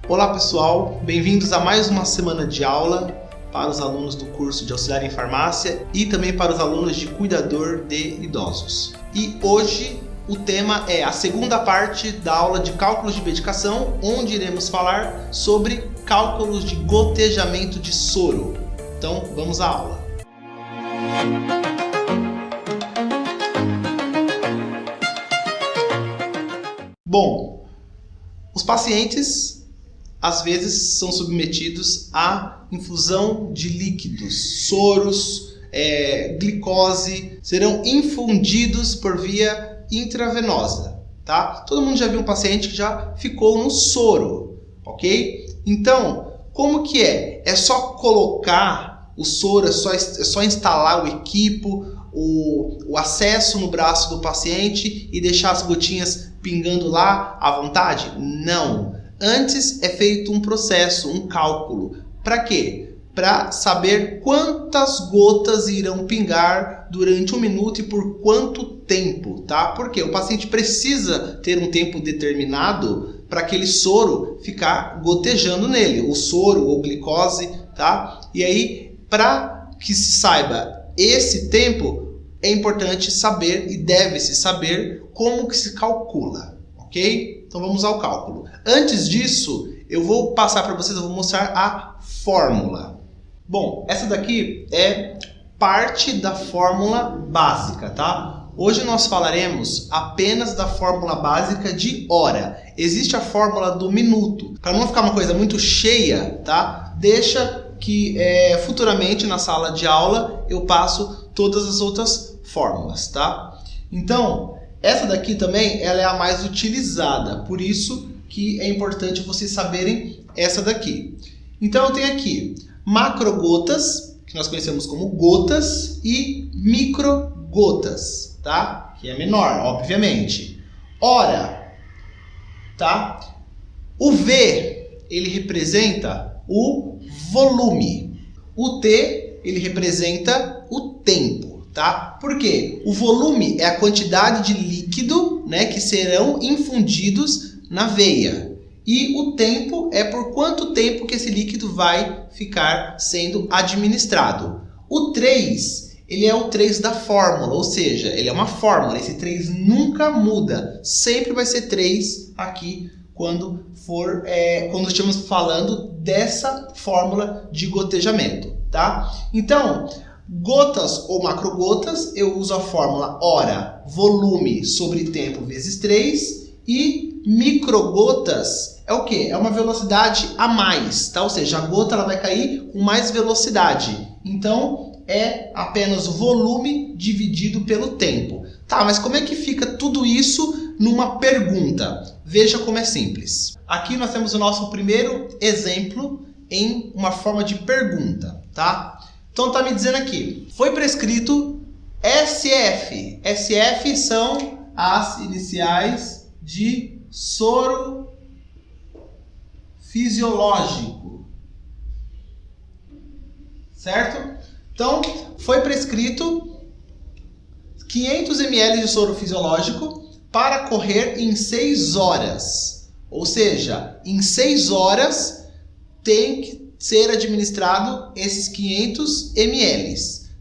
Olá pessoal, bem-vindos a mais uma semana de aula para os alunos do curso de auxiliar em farmácia e também para os alunos de cuidador de idosos. E hoje o tema é a segunda parte da aula de cálculos de medicação, onde iremos falar sobre cálculos de gotejamento de soro. Então vamos à aula. Bom, os pacientes às vezes são submetidos à infusão de líquidos, soros, glicose, serão infundidos por via intravenosa, tá? Todo mundo já viu um paciente que já ficou no soro, ok? Então, como que é? É só colocar o soro, é só instalar o equipo, o acesso no braço do paciente e deixar as gotinhas pingando lá à vontade? Não. Antes é feito um processo, um cálculo. Para quê? Para saber quantas gotas irão pingar durante 1 minuto e por quanto tempo, tá? Porque o paciente precisa ter um tempo determinado para aquele soro ficar gotejando nele, o soro ou glicose, tá? E aí, para que se saiba esse tempo, é importante saber e deve-se saber como que se calcula, ok? Então vamos ao cálculo. Antes disso, eu vou passar para vocês, eu vou mostrar a fórmula. Bom, essa daqui é parte da fórmula básica, tá? Hoje nós falaremos apenas da fórmula básica de hora. Existe a fórmula do minuto. Para não ficar uma coisa muito cheia, tá? Deixa que futuramente na sala de aula eu passo todas as outras fórmulas, tá? Então, essa daqui também ela é a mais utilizada, por isso que é importante vocês saberem essa daqui. Então eu tenho aqui macrogotas, que nós conhecemos como gotas, e microgotas, tá? Que é menor, obviamente. Hora, tá? O V, ele representa o volume. O T, ele representa o tempo. Tá? Por quê? O volume é a quantidade de líquido, né, que serão infundidos na veia. E o tempo é por quanto tempo que esse líquido vai ficar sendo administrado. O 3, ele é o 3 da fórmula, ou seja, ele é uma fórmula. Esse 3 nunca muda. Sempre vai ser 3 aqui quando estivermos falando dessa fórmula de gotejamento. Tá? Então, gotas ou macrogotas, eu uso a fórmula hora, volume sobre tempo vezes 3. E microgotas é o quê? É uma velocidade a mais, tá? Ou seja, a gota ela vai cair com mais velocidade. Então, é apenas o volume dividido pelo tempo. Tá, mas como é que fica tudo isso numa pergunta? Veja como é simples. Aqui nós temos o nosso primeiro exemplo em uma forma de pergunta, tá? Então tá me dizendo aqui, foi prescrito SF. SF são as iniciais de soro fisiológico. Certo? Então, foi prescrito 500 ml de soro fisiológico para correr em 6 horas. Ou seja, em 6 horas tem que ser administrado esses 500 ml.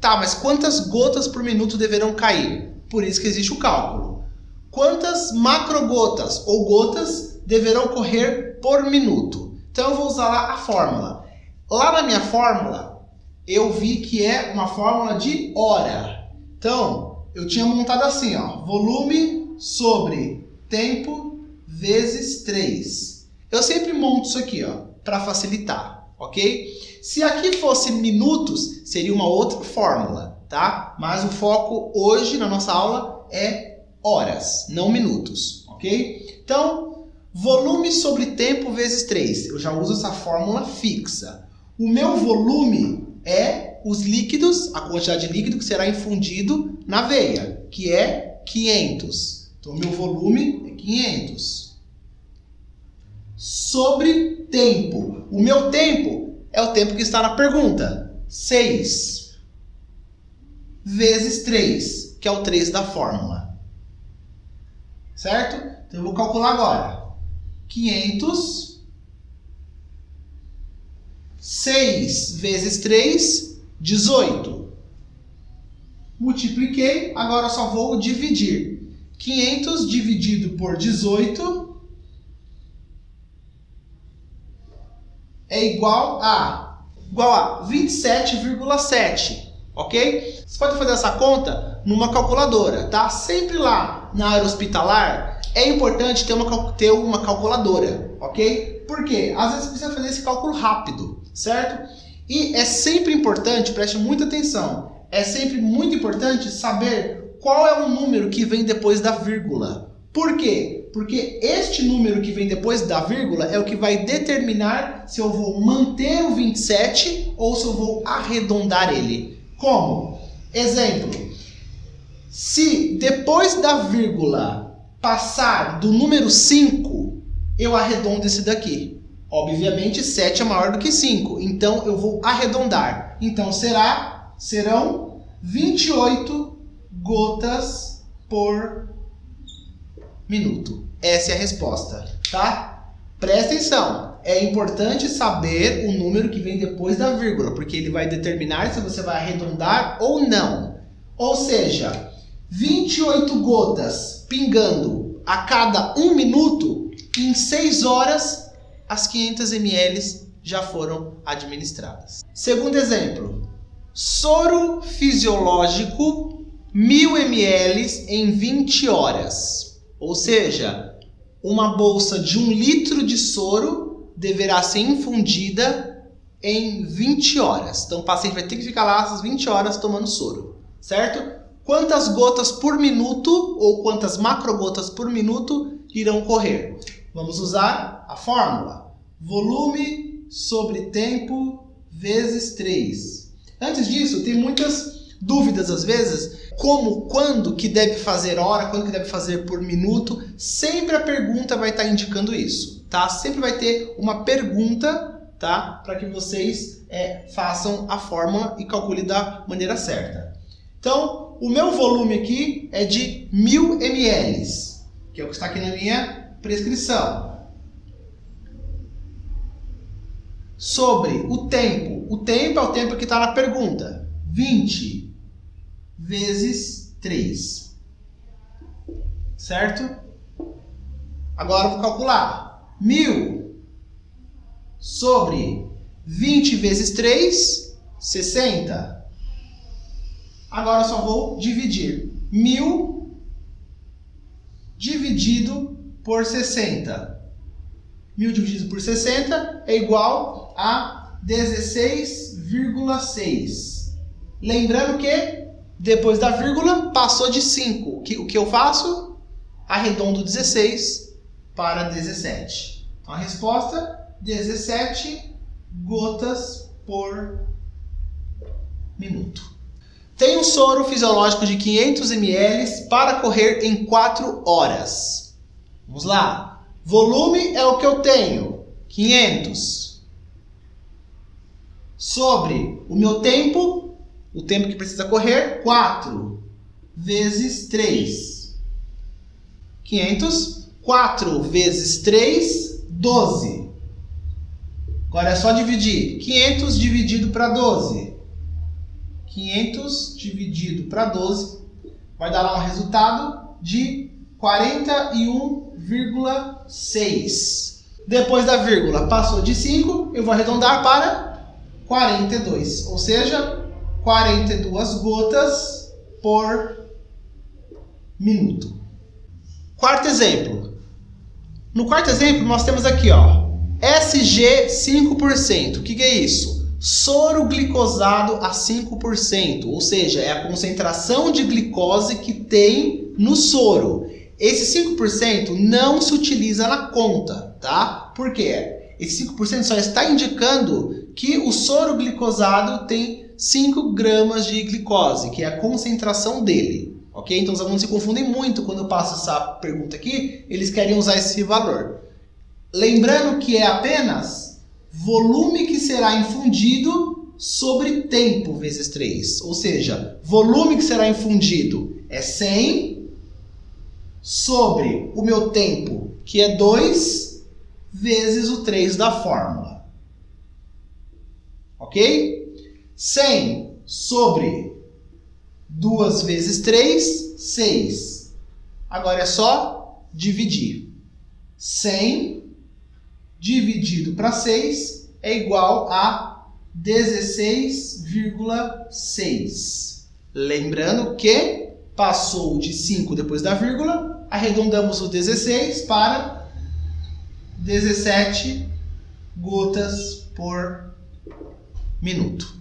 Tá, mas quantas gotas por minuto deverão cair? Por isso que existe o cálculo. Quantas macrogotas ou gotas deverão correr por minuto? Então eu vou usar lá a fórmula. Lá na minha fórmula, eu vi que é uma fórmula de hora. Então, eu tinha montado assim, ó, volume sobre tempo vezes 3. Eu sempre monto isso aqui, ó, para facilitar. Ok? Se aqui fosse minutos, seria uma outra fórmula, tá? Mas o foco hoje na nossa aula é horas, não minutos, ok? Então, volume sobre tempo vezes 3. Eu já uso essa fórmula fixa. O meu volume é os líquidos, a quantidade de líquido que será infundido na veia, que é 500. Então, o meu volume é 500. Sobre tempo. O meu tempo é o tempo que está na pergunta. 6 vezes 3, que é o 3 da fórmula. Certo? Então eu vou calcular agora. 500 6 vezes 3, 18. Multipliquei, agora eu só vou dividir. 500 dividido por 18 é igual a 27,7, ok? Você pode fazer essa conta numa calculadora, tá? Sempre lá na área hospitalar é importante ter uma calculadora, ok? Por quê? Às vezes você precisa fazer esse cálculo rápido, certo? E é sempre importante, preste muita atenção, é sempre muito importante saber qual é o número que vem depois da vírgula. Por quê? Porque este número que vem depois da vírgula é o que vai determinar se eu vou manter o 27 ou se eu vou arredondar ele. Como? Exemplo, se depois da vírgula passar do número 5, eu arredondo esse daqui. Obviamente, 7 é maior do que 5, então eu vou arredondar. Então serão 28 gotas por minuto. Essa é a resposta, tá? Presta atenção. É importante saber o número que vem depois da vírgula, porque ele vai determinar se você vai arredondar ou não. Ou seja, 28 gotas pingando a cada 1 minuto, em 6 horas, as 500 ml já foram administradas. Segundo exemplo, soro fisiológico 1000 ml em 20 horas. Ou seja, uma bolsa de 1 litro de soro deverá ser infundida em 20 horas. Então o paciente vai ter que ficar lá essas 20 horas tomando soro, certo? Quantas gotas por minuto ou quantas macrogotas por minuto irão correr? Vamos usar a fórmula. Volume sobre tempo vezes 3. Antes disso, tem muitas dúvidas às vezes, como, quando que deve fazer hora, quando que deve fazer por minuto. Sempre a pergunta vai estar indicando isso, tá? Sempre vai ter uma pergunta, tá? Para que vocês façam a fórmula e calculem da maneira certa. Então, o meu volume aqui é de 1000 ml, que é o que está aqui na minha prescrição. Sobre o tempo é o tempo que está na pergunta. 20 vezes 3. Certo? Agora eu vou calcular. 1000 sobre 20 vezes 3, 60. Agora eu só vou dividir. 1000 dividido por 60. 1000 dividido por 60 é igual a 16,6. Lembrando que depois da vírgula passou de 5. O que eu faço? Arredondo 16 para 17. Então a resposta, 17 gotas por minuto. Tem um soro fisiológico de 500 ml para correr em 4 horas. Vamos lá. Volume é o que eu tenho, 500. Sobre o meu tempo, o tempo que precisa correr, 4 vezes 3. 500, 4 vezes 3, 12. Agora é só dividir. 500 dividido para 12. 500 dividido para 12 vai dar lá um resultado de 41,6. Depois da vírgula passou de 5, eu vou arredondar para 42. Ou seja, 42 gotas por minuto. Quarto exemplo. No quarto exemplo nós temos aqui, ó, SG 5%. O que é isso? Soro glicosado a 5%, ou seja, é a concentração de glicose que tem no soro. Esse 5% não se utiliza na conta, tá? Por quê? Esse 5% só está indicando que o soro glicosado tem 5 gramas de glicose, que é a concentração dele, ok? Então os alunos se confundem muito quando eu passo essa pergunta aqui, eles querem usar esse valor. Lembrando que é apenas volume que será infundido sobre tempo vezes 3. Ou seja, volume que será infundido é 100 sobre o meu tempo, que é 2, vezes o 3 da fórmula. ok? 100 sobre 2 vezes 3, 6. Agora é só dividir. 100 dividido para 6 é igual a 16,6. Lembrando que passou de 5 depois da vírgula, arredondamos o 16 para 17 gotas por minuto.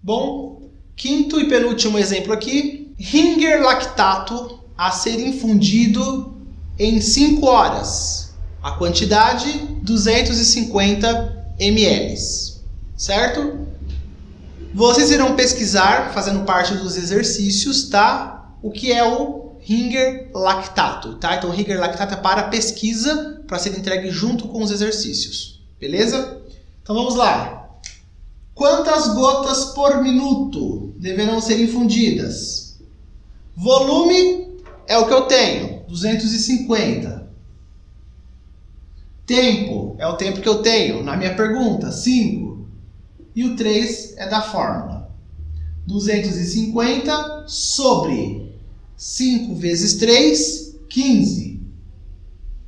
Bom, quinto e penúltimo exemplo aqui. Ringer lactato a ser infundido em 5 horas. A quantidade 250 ml, certo? Vocês irão pesquisar, fazendo parte dos exercícios, tá? O que é o Ringer lactato, tá? Então, o Ringer lactato é para pesquisa, para ser entregue junto com os exercícios, beleza? Então, vamos lá. Quantas gotas por minuto deverão ser infundidas? Volume é o que eu tenho, 250. Tempo é o tempo que eu tenho na minha pergunta, 5. E o 3 é da fórmula. 250 sobre 5 vezes 3, 15.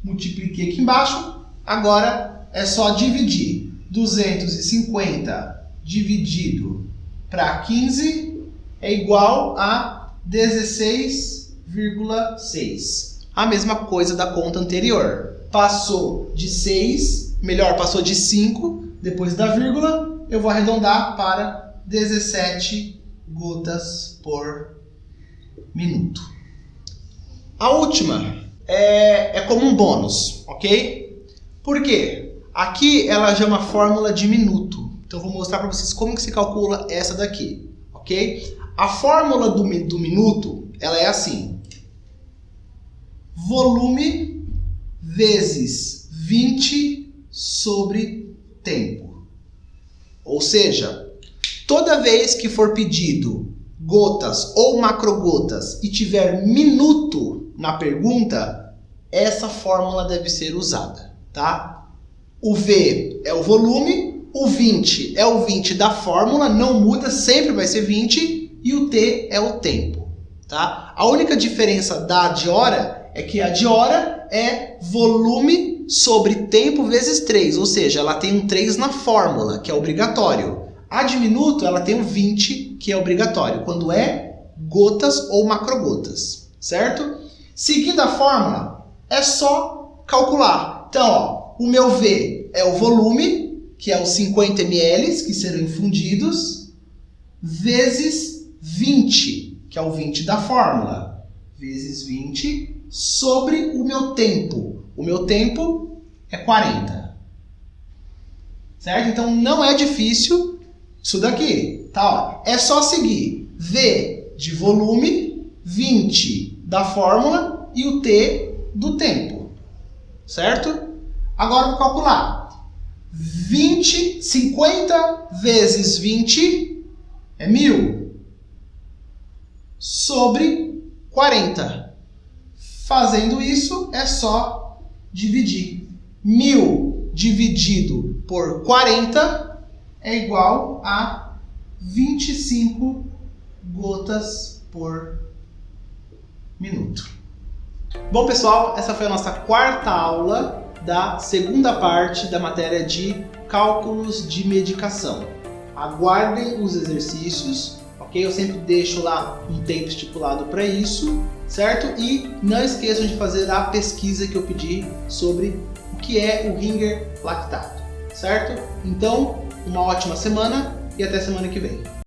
Multipliquei aqui embaixo. Agora é só dividir. 250 dividido para 15 é igual a 16,6. A mesma coisa da conta anterior. Passou de 6, passou de 5, depois da vírgula, eu vou arredondar para 17 gotas por minuto. A última é como um bônus, ok? Por quê? Aqui ela já é uma fórmula de minuto. Então eu vou mostrar para vocês como que se calcula essa daqui, ok? A fórmula do minuto, ela é assim. Volume vezes 20 sobre tempo. Ou seja, toda vez que for pedido gotas ou macrogotas e tiver minuto na pergunta, essa fórmula deve ser usada, tá? O V é o volume, o 20 é o 20 da fórmula, não muda, sempre vai ser 20, e o T é o tempo, tá? A única diferença da de hora é que a de hora é volume sobre tempo vezes 3, ou seja, ela tem um 3 na fórmula, que é obrigatório. A de minuto, ela tem um 20, que é obrigatório, quando é gotas ou macrogotas, certo? Seguindo a fórmula, é só calcular. Então, ó, o meu V é o volume, que é os 50 ml, que serão infundidos, vezes 20, que é o 20 da fórmula, vezes 20, sobre o meu tempo. O meu tempo é 40. Certo? Então não é difícil isso daqui. Tá? Ó, é só seguir V de volume, 20 da fórmula e o T do tempo. Certo? Agora eu vou calcular. 50 vezes 20 é 1000. Sobre 40. Fazendo isso, é só dividir. 1000 dividido por 40 é igual a 25 gotas por minuto. Bom, pessoal, essa foi a nossa quarta aula da segunda parte da matéria de cálculos de medicação. Aguardem os exercícios, ok? Eu sempre deixo lá um tempo estipulado para isso, certo? E não esqueçam de fazer a pesquisa que eu pedi sobre o que é o Ringer lactato, certo? Então, uma ótima semana e até semana que vem.